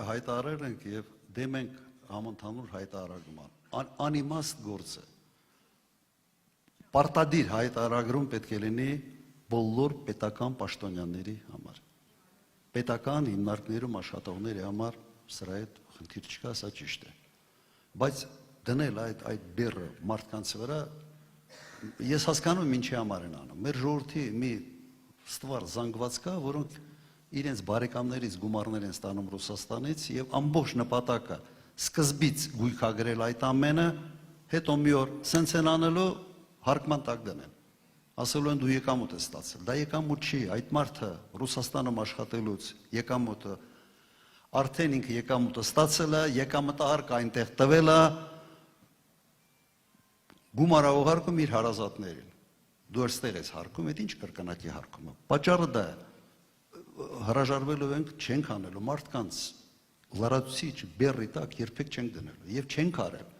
հայտարարել ենք եւ դեմ ենք համընդհանուր հայտարարման։ Անիմաստ գործ է։ Պարտադիր հայտարարում պետք է լինի բոլոր պետական պաշտոնյաների համար։ Պետական հիմնարկներում աշխատողների համար սրա հետ խնդիր չկա, սա ճիշտ է։ Բայց դնել այդ բեռը մարդկանց վրա, ես հասկանում եմ ինչի համար են անում։ Մեր ժողովրդի մի ստվար զանգված կա, որոնք իրենց բարեկամներից գումարներ են ստանում Ռուսաստանից եւ ամբողջ նպատակը սկզբից գույքագրել այդ ամենը, հետո մի օր սենց են անելու հարկման տակ դնեն։ Ասելու են դու եկամուտ ես ստացել։ Դա եկամուտ չի, այդ մարդը Ռուսաստանում աշխատելուց եկամուտը արդեն ինքը եկամուտը ստացել է, եկամտահարկը այնտեղ տվել է, գումար ուղարկում իր հարազատներին։ Դու այստեղ ես հարկում, այդ ինչ կրկնակի հարկում է։ Պատճառը դա է։ Հրաժարվելու ենք, չենք անելու մարդկանց լրացուցիչ բեռի տակ երբեք չենք դնելու եւ չենք արել։